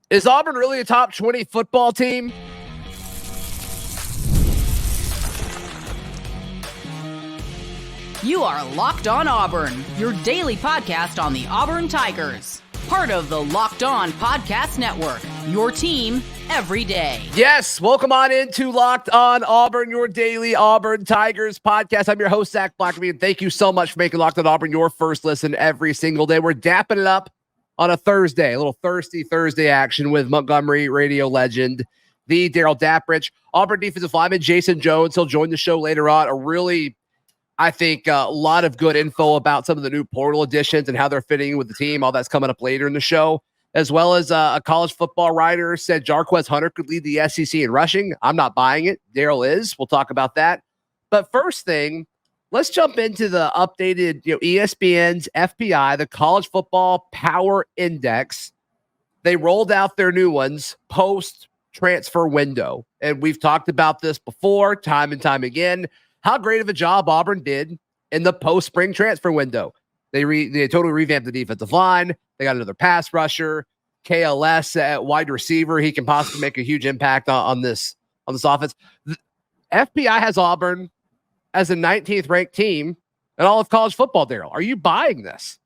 Is Auburn really a top 20 football team? You are Locked On Auburn, your daily podcast on the Auburn Tigers. Part of the Locked On Podcast Network, your team every day. Yes, welcome on into Locked On Auburn, your daily Auburn Tigers podcast. I'm your host, Zach Blackerby, and thank you so much for making Locked On Auburn your first listen every single day. We're dapping it up on a Thursday, a little thirsty Thursday action with Montgomery radio legend, the Darrell Dapprich. Auburn defensive lineman Jason Jones, he'll join the show later on. A really, I think, a lot of good info about some of the new portal additions and how they're fitting with the team. All that's coming up later in the show, as well as a college football writer said Jarquez Hunter could lead the SEC in rushing. I'm not buying it. Darrell is. We'll talk about that. But first thing, let's jump into the updated, ESPN's FPI, the College Football Power Index. They rolled out their new ones post-transfer window. And we've talked about this before, time and time again, how great of a job Auburn did in the post-spring transfer window. They totally revamped the defensive line. They got another pass rusher, KLS at wide receiver. He can possibly make a huge impact on this offense. The FPI has Auburn as a 19th ranked team in all of college football. Darrell, are you buying this?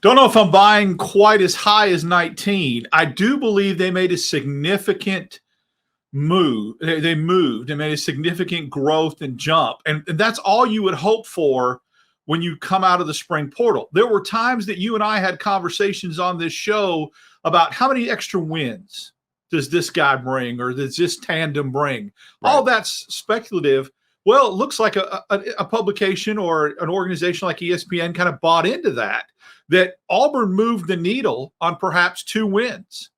Don't know if I'm buying quite as high as 19. I do believe they made a significant move. They moved and made a significant growth and jump. And that's all you would hope for when you come out of the spring portal. There were times that you and I had conversations on this show about how many extra wins does this guy bring or does this tandem bring? Right. All that's speculative. Well, it looks like a publication or an organization like ESPN kind of bought into that Auburn moved the needle on perhaps 2 wins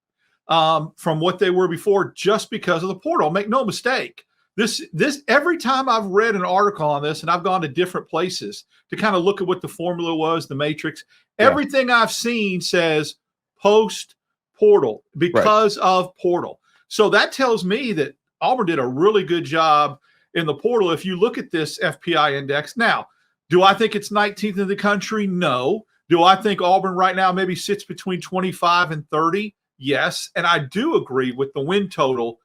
from what they were before just because of the portal. Make no mistake. This every time I've read an article on this, and I've gone to different places to kind of look at what the formula was, the matrix, everything I've seen says post-portal because of portal. So that tells me that Auburn did a really good job in the portal. If you look at this FPI index now, do I think it's 19th in the country? No. Do I think Auburn right now maybe sits between 25 and 30? Yes. And I do agree with the win total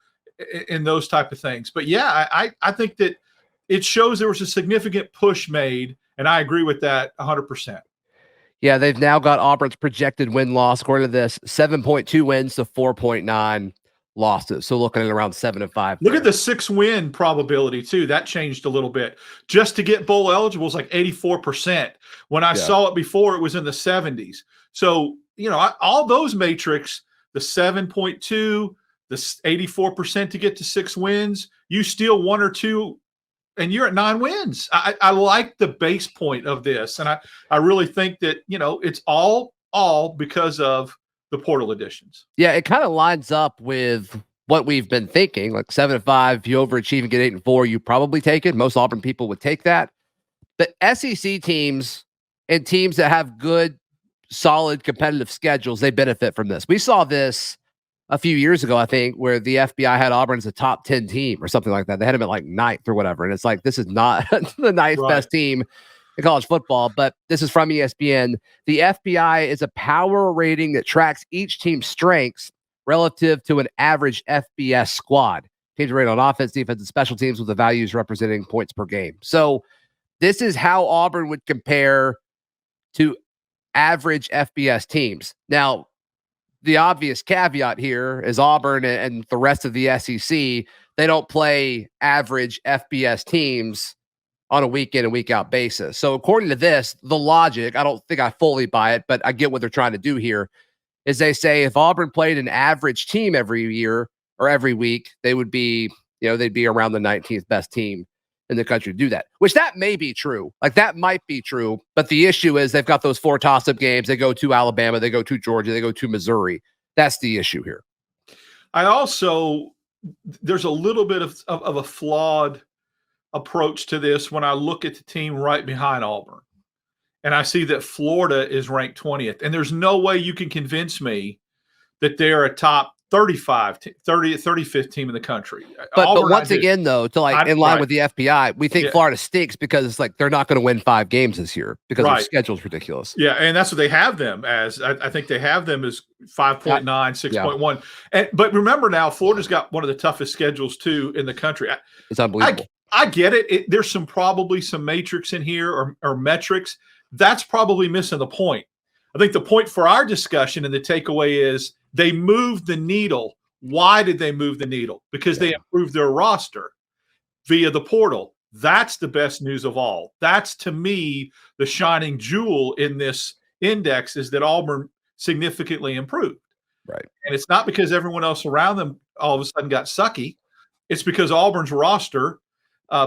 in those type of things. But yeah, I think that it shows there was a significant push made, and I agree with that 100%. Yeah, they've now got Auburn's projected win-loss, according to this, 7.2 wins to 4.9 losses. So looking at around 7-5. Look at the 6-win probability too. That changed a little bit. Just to get bowl eligible is like 84%. When I saw it before, it was in the 70s. So, all those matrix, the 7.2, the 84% to get to 6 wins, you steal 1 or 2 and you're at 9 wins. I like the base point of this. And I really think that, it's all because of the portal additions. Yeah, it kind of lines up with what we've been thinking. Like 7-5, if you overachieve and get 8-4, you probably take it. Most Auburn people would take that. But SEC teams and teams that have good, solid, competitive schedules, they benefit from this. We saw this a few years ago, I think, where the FBI had Auburn as a top 10 team or something like that. They had them at like 9th or whatever. And it's like, this is not the 9th best team in college football, but this is from ESPN. The FBI is a power rating that tracks each team's strengths relative to an average FBS squad. Teams are rated on offense, defense, and special teams with the values representing points per game. So this is how Auburn would compare to average FBS teams. Now, the obvious caveat here is Auburn and the rest of the SEC, they don't play average FBS teams on a week in and week out basis. So according to this, the logic, I don't think I fully buy it, but I get what they're trying to do here, is they say if Auburn played an average team every year or every week, they would be, they'd be around the 19th best team in the country to do that, which that may be true. Like that might be true. But the issue is they've got those 4 toss-up games. They go to Alabama, they go to Georgia, they go to Missouri. That's the issue here. There's a little bit of a flawed approach to this when I look at the team right behind Auburn. And I see that Florida is ranked 20th. And there's no way you can convince me that they're a top 35th team in the country. But once again, though, in line with the FPI, we think Florida stinks because it's like they're not going to win 5 games this year because their schedule's ridiculous. Yeah, and that's what they have them as. I think they have them as 5.9, 6.1. But remember now, Florida's got one of the toughest schedules, too, in the country. It's unbelievable. I get it. There's probably some matrix in here or metrics. That's probably missing the point. I think the point for our discussion and the takeaway is they moved the needle. Why did they move the needle? Because they improved their roster via the portal. That's the best news of all. That's, to me, the shining jewel in this index is that Auburn significantly improved. Right. And it's not because everyone else around them all of a sudden got sucky. It's because Auburn's roster,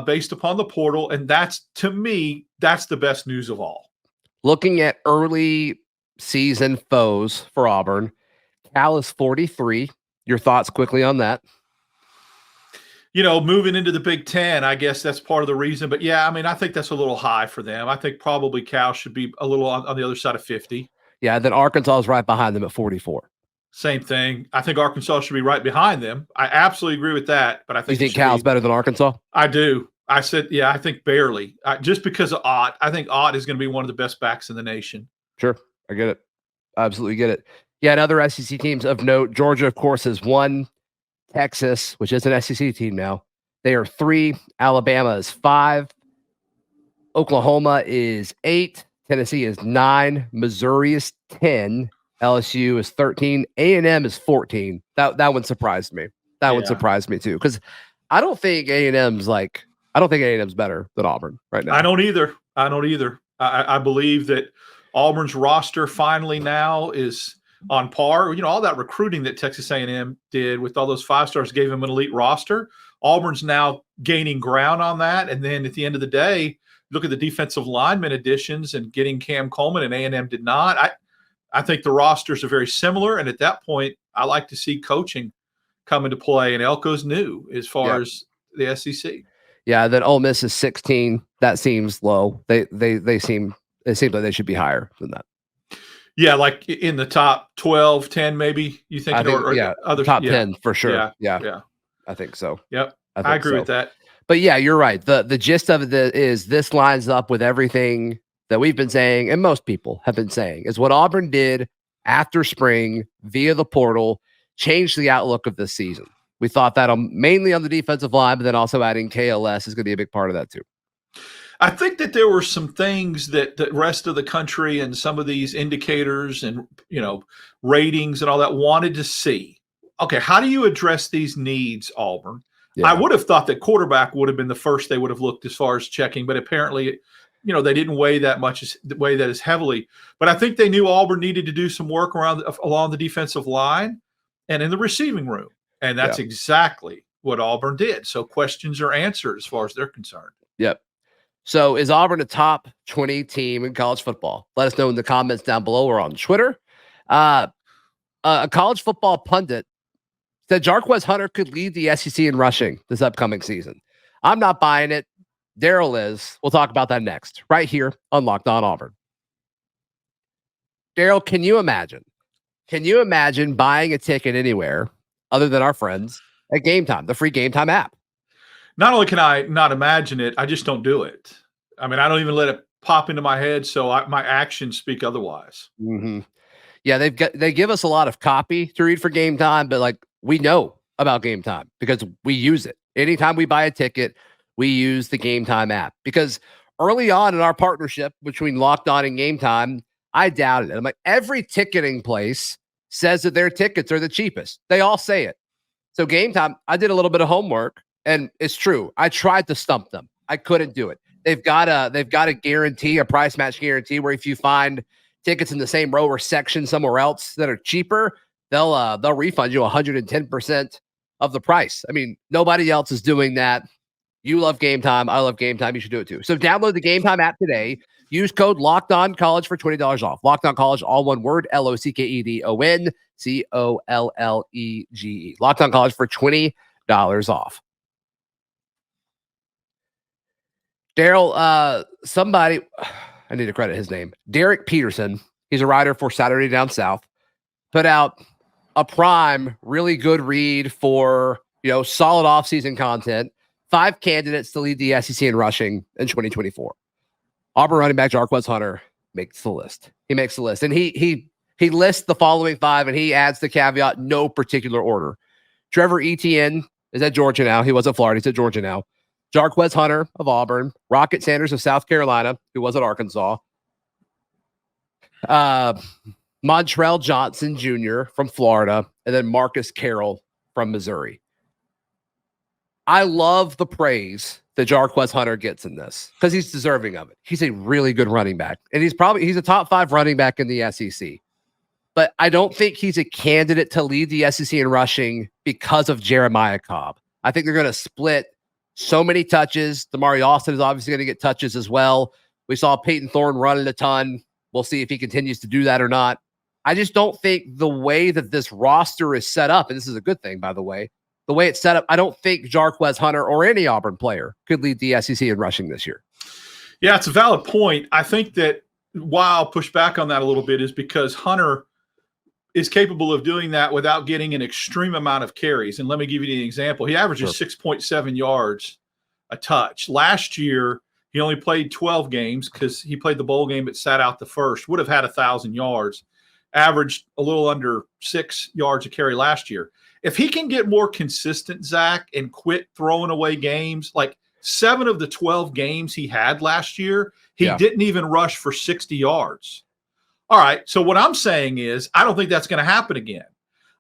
based upon the portal, and that's, to me, that's the best news of all. Looking at early season foes for Auburn, Cal is 43. Your thoughts quickly on that? Moving into the Big Ten, I guess that's part of the reason. But yeah, I mean, I think that's a little high for them. I think probably Cal should be a little on the other side of 50. Yeah, then Arkansas is right behind them at 44. Same thing. I think Arkansas should be right behind them. I absolutely agree with that. But I think you think Cal's better than Arkansas? I do. I said, yeah, I think barely. Just because of Ott. I think Ott is going to be one of the best backs in the nation. Sure. I get it. I absolutely get it. Yeah, and other SEC teams of note, Georgia, of course, is 1. Texas, which is an SEC team now, they are 3. Alabama is 5. Oklahoma is 8. Tennessee is 9. Missouri is 10. LSU is 13. A&M is 14. That one surprised me. That one surprised me too, because I don't think A&M's better than Auburn right now. I don't either. I believe that Auburn's roster finally now is on par. All that recruiting that Texas A&M did with all those 5 stars gave them an elite roster. Auburn's now gaining ground on that. And then at the end of the day, look at the defensive lineman additions and getting Cam Coleman, and A&M did not. I think the rosters are very similar. And at that point, I like to see coaching come into play. And Elko's new as far as the SEC. Yeah, then Ole Miss is 16. That seems low. It seems like they should be higher than that. Yeah, like in the top 12, 10 maybe, you think? Other top 10 for sure. Yeah. I think so. Yep. I agree with that. But yeah, you're right. The gist of it is this lines up with everything that we've been saying and most people have been saying is what Auburn did after spring via the portal changed the outlook of this season. We thought that mainly on the defensive line, but then also adding KLS is going to be a big part of that too. I think that there were some things that the rest of the country and some of these indicators and, ratings and all that wanted to see. Okay, how do you address these needs, Auburn? Yeah. I would have thought that quarterback would have been the first they would have looked as far as checking, but apparently, they didn't weigh that as heavily. But I think they knew Auburn needed to do some work along the defensive line and in the receiving room. And that's exactly what Auburn did. So questions are answered as far as they're concerned. Yep. So is Auburn a top 20 team in college football? Let us know in the comments down below or on Twitter. A college football pundit said Jarquez Hunter could lead the SEC in rushing this upcoming season. I'm not buying it. Darrell is. We'll talk about that next, right here on Locked On Auburn. Darrell, can you imagine buying a ticket anywhere other than our friends at Game Time, the free Game Time app? Not only can I not imagine it, I just don't do it. I mean, I don't even let it pop into my head, so my actions speak otherwise. Mm-hmm. Yeah, they give us a lot of copy to read for Game Time, but we know about Game Time because we use it. Anytime we buy a ticket, we use the Game Time app. Because early on in our partnership between Locked On and Game Time, I doubted it. I'm like, every ticketing place says that their tickets are the cheapest. They all say it. So Game Time, I did a little bit of homework. And it's true. I tried to stump them. I couldn't do it. They've got a guarantee, a price match guarantee, where if you find tickets in the same row or section somewhere else that are cheaper, they'll refund you 110% of the price. I mean, nobody else is doing that. You love Game Time. I love Game Time. You should do it too. So download the Game Time app today. Use code LOCKEDONCollege for $20 off. Locked On College, all one word, LOCKEDON COLLEGE. Locked On College for $20 off. Darrell, somebody, I need to credit his name, Derek Peterson. He's a writer for Saturday Down South, put out a prime, really good read for, solid offseason content. 5 candidates to lead the SEC in rushing in 2024. Auburn running back Jarquez Hunter makes the list. He makes the list. And he lists the following 5, and he adds the caveat, no particular order. Trevor Etienne is at Georgia now. He was at Florida. He's at Georgia now. Jarquez Hunter of Auburn. Rocket Sanders of South Carolina, who was at Arkansas. Montrell Johnson Jr. from Florida. And then Marcus Carroll from Missouri. I love the praise that Jarquez Hunter gets in this because he's deserving of it. He's a really good running back. And he's a top 5 running back in the SEC. But I don't think he's a candidate to lead the SEC in rushing because of Jeremiah Cobb. I think they're going to split so many touches. Damari Austin is obviously going to get touches as well. We saw Peyton Thorne running a ton. We'll see if he continues to do that or not. I just don't think the way that this roster is set up, and this is a good thing, by the way, the way it's set up, I don't think Jarquez Hunter or any Auburn player could lead the SEC in rushing this year. Yeah, it's a valid point. I think that why I'll push back on that a little bit is because Hunter is capable of doing that without getting an extreme amount of carries. And let me give you an example. He averages 6.7 yards a touch. Last year, he only played 12 games because he played the bowl game but sat out the first. Would have had 1,000 yards. Averaged a little under 6 yards a carry last year. If he can get more consistent, Zach, and quit throwing away games, like 7 of the 12 games he had last year, he didn't even rush for 60 yards. All right, so what I'm saying is I don't think that's going to happen again.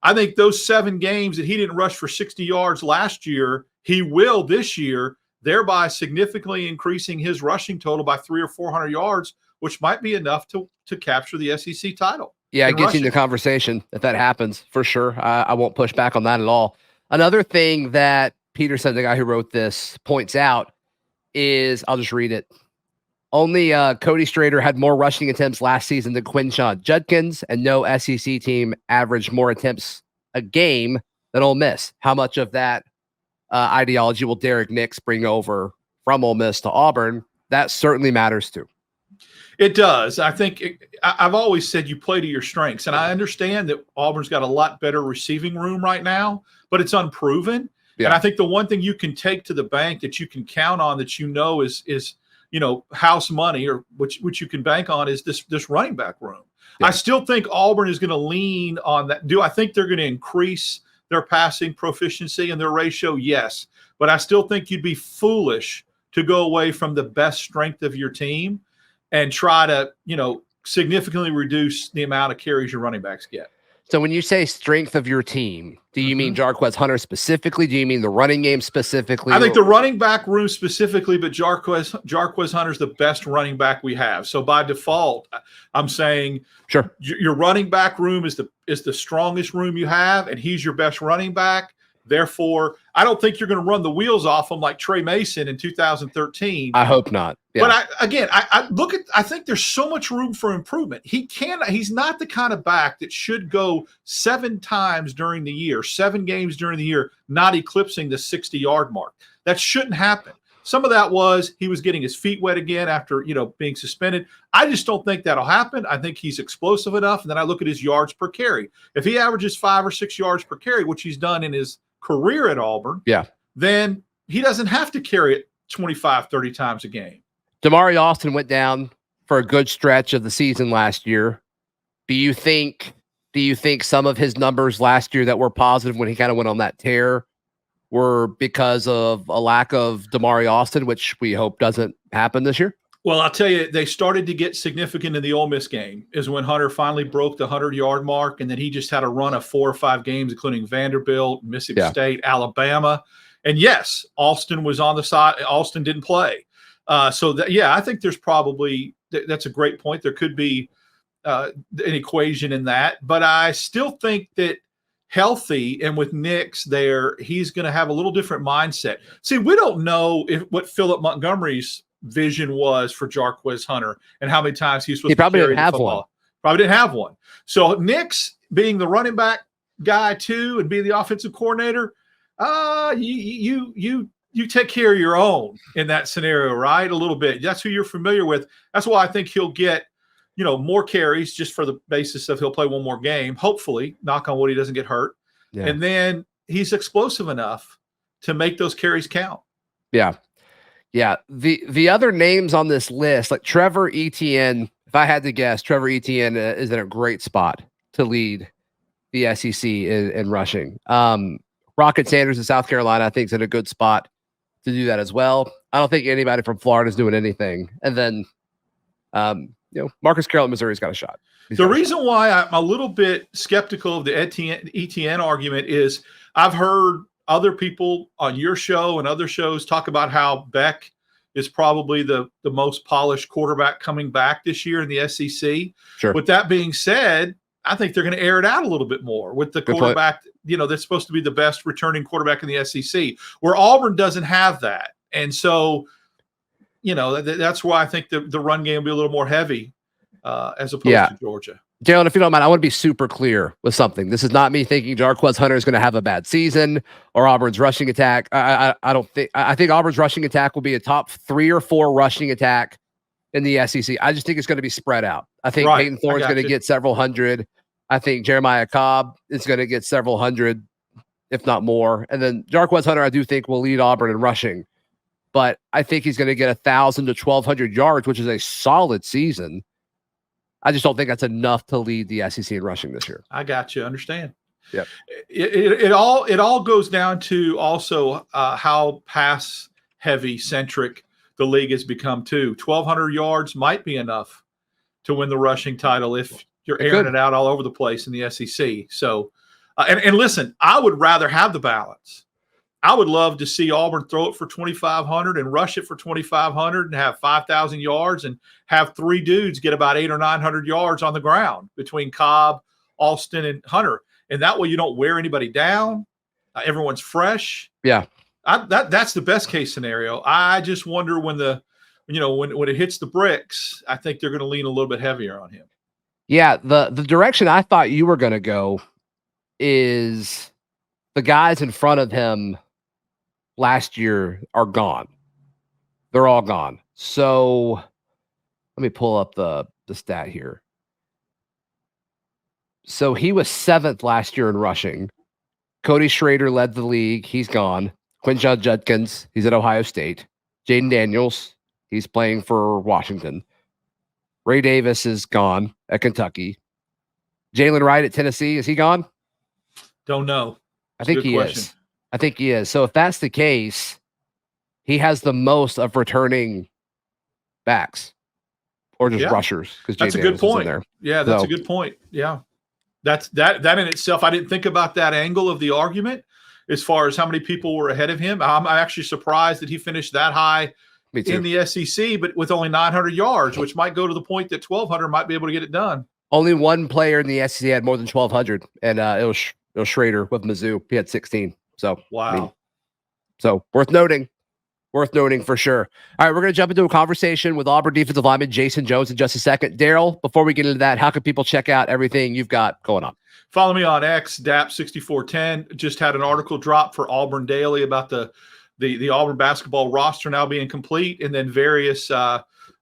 I think those 7 games that he didn't rush for 60 yards last year, he will this year, thereby significantly increasing his rushing total by 300 or 400 yards, which might be enough to capture the SEC title. Yeah, it gets you in the conversation if that happens, for sure. I won't push back on that at all. Another thing that Peterson, the guy who wrote this, points out is, I'll just read it. Only Cody Strader had more rushing attempts last season than Quinshon Judkins, and no SEC team averaged more attempts a game than Ole Miss. How much of that ideology will Derek Nix bring over from Ole Miss to Auburn? That certainly matters too. It does. I think I've always said you play to your strengths, and I understand that Auburn's got a lot better receiving room right now, but it's unproven. Yeah. And I think the one thing you can take to the bank that you can count on that is house money, or which you can bank on, is this running back room. Yeah. I still think Auburn is going to lean on that. Do I think they're going to increase their passing proficiency and their ratio? Yes. But I still think you'd be foolish to go away from the best strength of your team and try to, significantly reduce the amount of carries your running backs get. So when you say strength of your team, do you mean Jarquez Hunter specifically? Do you mean the running game specifically? I think the running back room specifically, but Jarquez Hunter's the best running back we have. So by default, I'm saying sure, your running back room is the strongest room you have, and he's your best running back. Therefore, I don't think you're going to run the wheels off him like Trey Mason in 2013. I hope not. Yeah. But I think there's so much room for improvement. He's not the kind of back that should go 7 times during the year, 7 games during the year, not eclipsing the 60-yard mark. That shouldn't happen. Some of that was he was getting his feet wet again after, being suspended. I just don't think that'll happen. I think he's explosive enough. And then I look at his yards per carry. If he averages 5 or 6 yards per carry, which he's done in his career at Auburn, then he doesn't have to carry it 25, 30 times a game. Damari Austin went down for a good stretch of the season last year. Do you think some of his numbers last year that were positive when he kind of went on that tear were because of a lack of Damari Austin, which we hope doesn't happen this year? Well, I'll tell you, they started to get significant in the Ole Miss game is when Hunter finally broke the 100-yard mark, and then he just had a run of 4 or 5 games, including Vanderbilt, Mississippi State, Alabama. And yes, Austin was on the side. Austin didn't play. I think there's probably – that's a great point. There could be an equation in that. But I still think that healthy and with Nix there, he's going to have a little different mindset. See, we don't know what Philip Montgomery's vision was for Jarquez Hunter and how many times he was supposed to carry the football. Probably didn't have one. So Nix being the running back guy too and being the offensive coordinator, you take care of your own in that scenario, right? A little bit. That's who you're familiar with. That's why I think he'll get more carries just for the basis of he'll play one more game. Hopefully, knock on wood, he doesn't get hurt. Yeah. And then he's explosive enough to make those carries count. Yeah. Yeah. The other names on this list, like Trevor Etienne, if I had to guess, Trevor Etienne is in a great spot to lead the SEC in rushing. Rocket Sanders in South Carolina, I think, is in a good spot to do that as well. I don't think anybody from Florida is doing anything. And then, Marcus Carroll at Missouri's got a shot. The reason why I'm a little bit skeptical of the ETN argument is I've heard other people on your show and other shows talk about how Beck is probably the most polished quarterback coming back this year in the SEC. Sure. With that being said, I think they're going to air it out a little bit more with the quarterback, that's supposed to be the best returning quarterback in the SEC, where Auburn doesn't have that. And so, that's why I think the run game will be a little more heavy as opposed to Georgia. Darrell, if you don't mind, I want to be super clear with something. This is not me thinking Jarquez Hunter is going to have a bad season or Auburn's rushing attack. I think Auburn's rushing attack will be a top 3 or 4 rushing attack in the SEC. I just think it's going to be spread out. I think Peyton Thorne's going to get several hundred. I think Jeremiah Cobb is going to get several hundred, if not more. And then Jarquez Hunter, I do think, will lead Auburn in rushing. But I think he's going to get 1,000 to 1,200 yards, which is a solid season. I just don't think that's enough to lead the SEC in rushing this year. I got you. Understand. Yep. It all goes down to also how pass heavy centric the league has become too. 1,200 yards might be enough to win the rushing title if you're airing it out all over the place in the SEC. So, and listen, I would rather have the balance. I would love to see Auburn throw it for 2,500 and rush it for 2,500 and have 5,000 yards and have 3 dudes get about 800 or 900 yards on the ground between Cobb, Alston, and Hunter. And that way you don't wear anybody down. Everyone's fresh. Yeah. That's the best case scenario. I just wonder when when it hits the bricks, I think they're going to lean a little bit heavier on him. Yeah. The direction I thought you were going to go is the guys in front of him last year are gone. They're all gone. So let me pull up the stat here. So he was 7th last year in rushing. Cody Schrader led the league. He's gone. Quinshon Judkins, he's at Ohio State. Jaden Daniels, he's playing for Washington. Ray Davis is gone at Kentucky. Jalen Wright at Tennessee, is he gone? Don't know. I think he is. I think he is. So if that's the case, he has the most of returning backs or just rushers. Because that's a good point. There. Yeah, that's a good point. Yeah, that in itself. I didn't think about that angle of the argument as far as how many people were ahead of him. I'm actually surprised that he finished that high in the SEC, but with only 900 yards, which might go to the point that 1,200 might be able to get it done. Only one player in the SEC had more than 1,200, and it was Schrader with Mizzou. He had 16. So wow. So worth noting for sure. All right, we're going to jump into a conversation with Auburn defensive lineman Jason Jones in just a second. Darrell, before we get into that, how can people check out everything you've got going on? Follow me on X, DAP6410. Just had an article drop for Auburn Daily about the Auburn basketball roster now being complete, and then various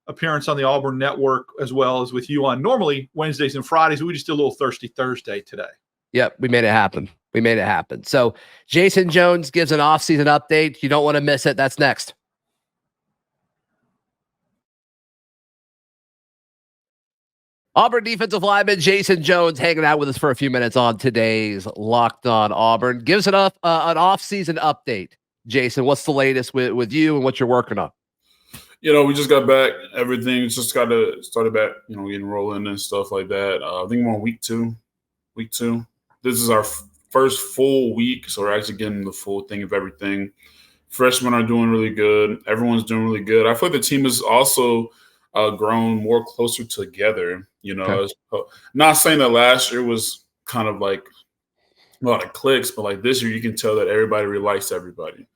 appearance on the Auburn Network, as well as with you on normally Wednesdays and Fridays. We just did a little Thirsty Thursday today. Yep, we made it happen. So Jason Jones gives an off-season update. You don't want to miss it. That's next. Auburn defensive lineman Jason Jones hanging out with us for a few minutes on today's Locked On Auburn. Gives an off-season update. Jason, what's the latest with you and what you're working on? We just got back. Everything's just got to started back, getting rolling and stuff like that. I think we're on week two. This is our first full week, so we're actually getting the full thing of everything. Freshmen are doing really good. Everyone's doing really good. I feel like the team has also grown more closer together. Okay. Not saying that last year was kind of like a lot of clicks, but like this year you can tell that everybody really likes everybody.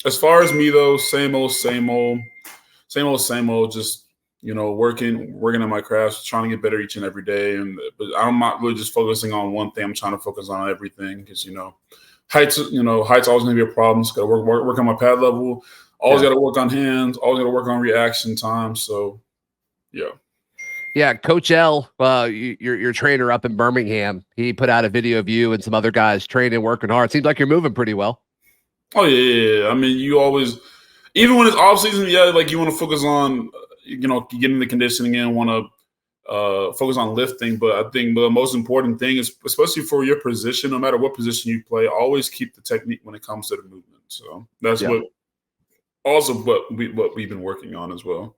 As far as me though, same old, just working on my craft, trying to get better each and every day. But I'm not really just focusing on one thing. I'm trying to focus on everything because, height's always going to be a problem. Just got to work on my pad level. Always got to work on hands. Always got to work on reaction time. So, yeah. Yeah, Coach L, your trainer up in Birmingham, he put out a video of you and some other guys training, working hard. Seems like you're moving pretty well. Oh yeah. I mean, you always, even when it's off season, like you want to focus on, getting the conditioning in, want to focus on lifting. But I think the most important thing is, especially for your position, no matter what position you play, always keep the technique when it comes to the movement. So that's what we've been working on as well.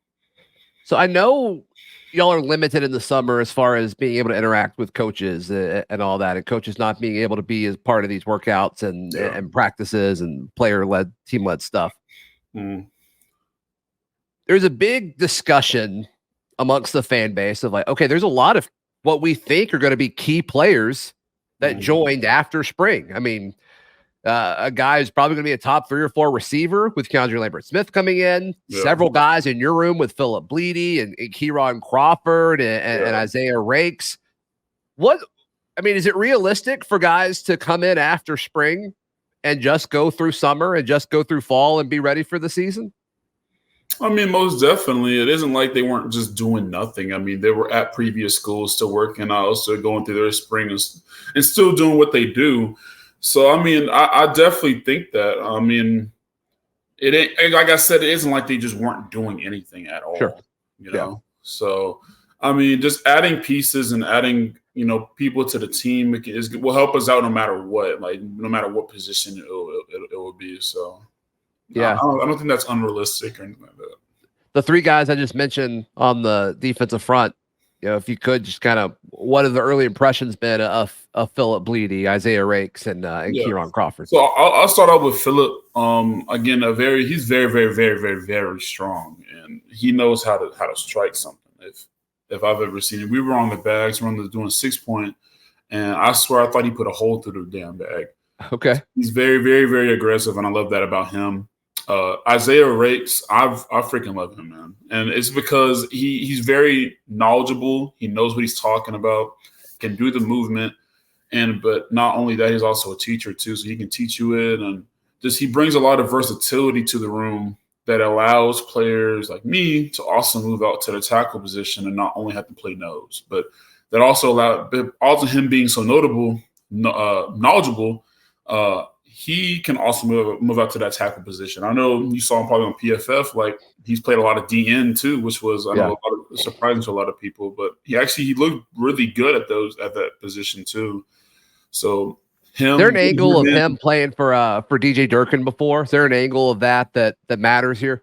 So I know y'all are limited in the summer as far as being able to interact with coaches and all that, and coaches not being able to be as part of these workouts and practices and player-led, team-led stuff. Mm. There's a big discussion amongst the fan base of like, okay, there's a lot of what we think are going to be key players that joined after spring. I mean, a guy who's probably going to be a top 3 or 4 receiver with Keandre Lambert-Smith coming in, several guys in your room with Phillip Bleedy and Kieran Crawford and Isaiah Rakes. Is it realistic for guys to come in after spring and just go through summer and just go through fall and be ready for the season? I mean, most definitely. It isn't like they weren't just doing nothing. I mean, they were at previous schools, still working out, still going through their spring and still doing what they do. So, I mean, I definitely think that. I mean, it ain't, like I said, it isn't like they just weren't doing anything at all. Sure. You know? So, I mean, just adding pieces and adding, people to the team will help us out no matter what, like no matter what position it will be. So, I don't think that's unrealistic or anything like that. The 3 guys I just mentioned on the defensive front, if you could just kind of, what have the early impressions been of Phillip Bleedy, Isaiah Rakes, and Kieran Crawford? So I'll start off with Phillip. Again, he's very, very, very, very, very strong, and he knows how to strike something. If I've ever seen it, we were on the bags, doing a 6-point, and I swear I thought he put a hole through the damn bag. Okay, he's very, very, very aggressive, and I love that about him. Isaiah Rakes, I freaking love him, man. And it's because he's very knowledgeable. He knows what he's talking about, can do the movement. But not only that, he's also a teacher too. So he can teach you it. And he brings a lot of versatility to the room that allows players like me to also move out to the tackle position and not only have to play nose, but that also him being so knowledgeable, he can also move out to that tackle position. I know you saw him probably on PFF, like he's played a lot of DN too, which was surprising to a lot of people. But he looked really good at that position too. So him. Is there an angle of him playing for DJ Durkin before? Is there an angle of that matters here?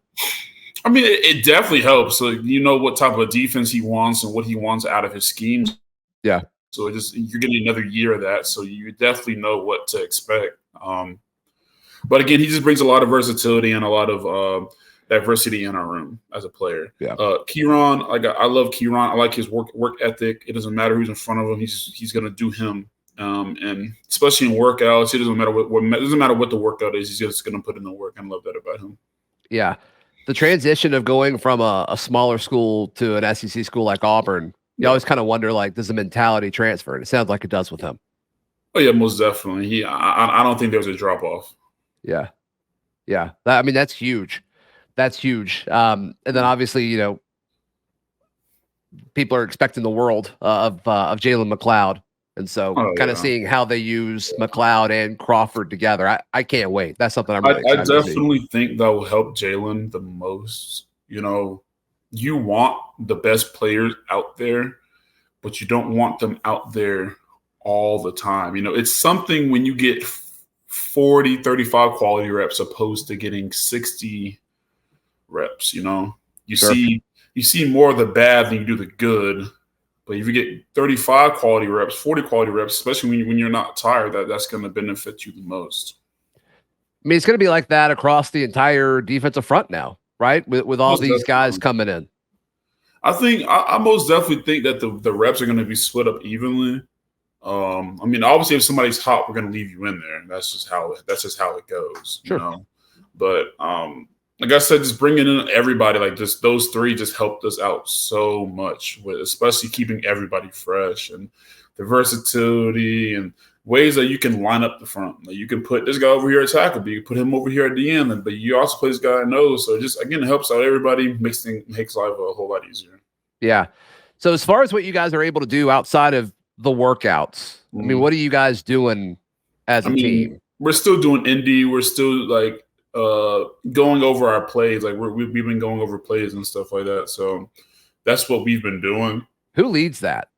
I mean, it definitely helps. So you know what type of defense he wants and what he wants out of his schemes. Yeah. So you're getting another year of that. So you definitely know what to expect. But again, he just brings a lot of versatility and a lot of diversity in our room as a player. Yeah. Kieran, I love Kieran. I like his work ethic. It doesn't matter who's in front of him. He's going to do him. And especially in workouts, it doesn't matter what the workout is. He's just going to put in the work. I love that about him. Yeah. The transition of going from a smaller school to an SEC school like Auburn, you always kind of wonder, like, does the mentality transfer? And it sounds like it does with him. Oh yeah, most definitely. I don't think there was a drop off. Yeah. That's huge. That's huge. And then obviously, people are expecting the world of Jalen McLeod. And so seeing how they use McLeod and Crawford together, I can't wait. That's something I'm really excited to see. I definitely think that will help Jalen the most. You want the best players out there, but you don't want them out there all the time. It's something when you get 40, 35 quality reps opposed to getting 60 reps, You see more of the bad than you do the good. But if you get 35 quality reps, 40 quality reps, especially when you're not tired, that's going to benefit you the most. I mean, it's going to be like that across the entire defensive front now, right? With all these guys coming in. I most definitely think that the reps are going to be split up evenly. Obviously, if somebody's hot, we're going to leave you in there. That's just how it goes. Sure. But like I said, just bringing in everybody, like just those 3 just helped us out so much, with especially keeping everybody fresh and the versatility and ways that you can line up the front. Like you can put this guy over here at tackle, but you can put him over here at the end, but you also play this guy at nose. So it just, again, helps out everybody, makes life a whole lot easier. Yeah. So as far as what you guys are able to do outside of the workouts, I mean, what are you guys doing as a team? We're still doing indie. We're still like going over our plays. Like we've been going over plays and stuff like that. So that's what we've been doing. Who leads that?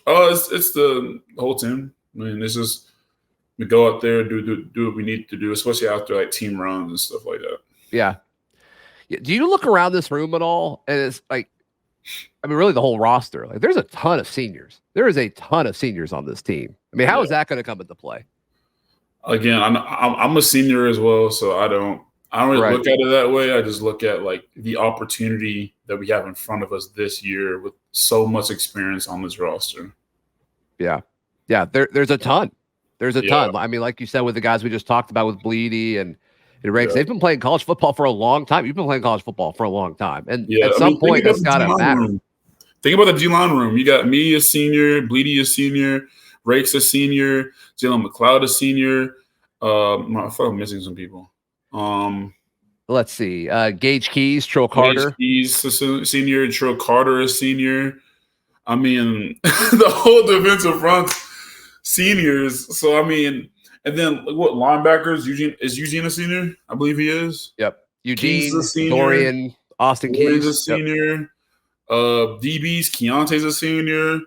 It's the whole team. I mean, it's just we go out there, do what we need to do, especially after like team runs and stuff like that. Yeah. Do you look around this room at all? And it's like, I mean, really the whole roster. Like, there's a ton of seniors. There is a ton of seniors on this team. I mean, how is that going to come into play? Again, I'm a senior as well, so I don't really look at it that way. I just look at like the opportunity that we have in front of us this year with so much experience on this roster. Yeah. There's a ton. There's a ton. I mean, like you said, with the guys we just talked about with Bleedy and Ranks, they've been playing college football for a long time. You've been playing college football for a long time, and at some point, that's got to matter. Think about the D-line room. You got me a senior, Bleedy a senior, Rakes a senior, Jalen McLeod a senior. I thought I'm missing some people. Let's see. Gage Keys, Trill Carter. Gage Keys a senior, Trill Carter a senior. I mean, the whole defensive front seniors. So, I mean, and then what linebackers? Eugene a senior? I believe he is. Yep. Eugene, Dorian, Austin Keys. A senior. DBs, Keontae's a senior.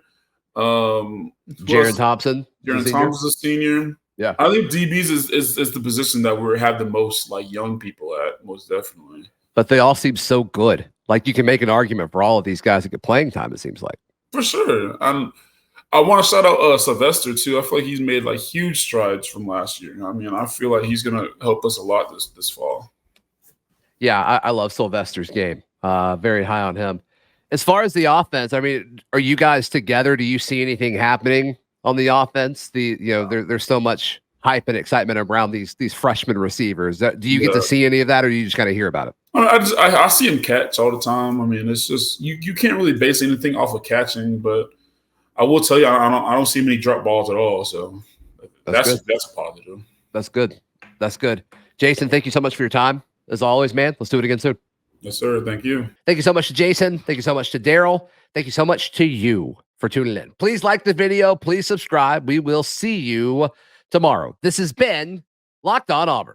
Jaron Thompson. Jaron Thompson's a senior. Yeah. I think DBs is the position that we have the most like young people at, most definitely. But they all seem so good. Like you can make an argument for all of these guys to get playing time, it seems like. For sure. I want to shout out Sylvester too. I feel like he's made like huge strides from last year. I mean, I feel like he's gonna help us a lot this fall. Yeah, I love Sylvester's game. Very high on him. As far as the offense, I mean, are you guys together? Do you see anything happening on the offense? There's so much hype and excitement around these freshman receivers. Do you get to see any of that, or do you just kind of hear about it? I see him catch all the time. I mean, it's just you can't really base anything off of catching, but I will tell you, I don't see many drop balls at all. So that's a positive. That's good. That's good. Jason, thank you so much for your time. As always, man. Let's do it again soon. Yes, sir. Thank you. Thank you so much to Jason. Thank you so much to Darrell. Thank you so much to you for tuning in. Please like the video. Please subscribe. We will see you tomorrow. This has been Locked On Auburn.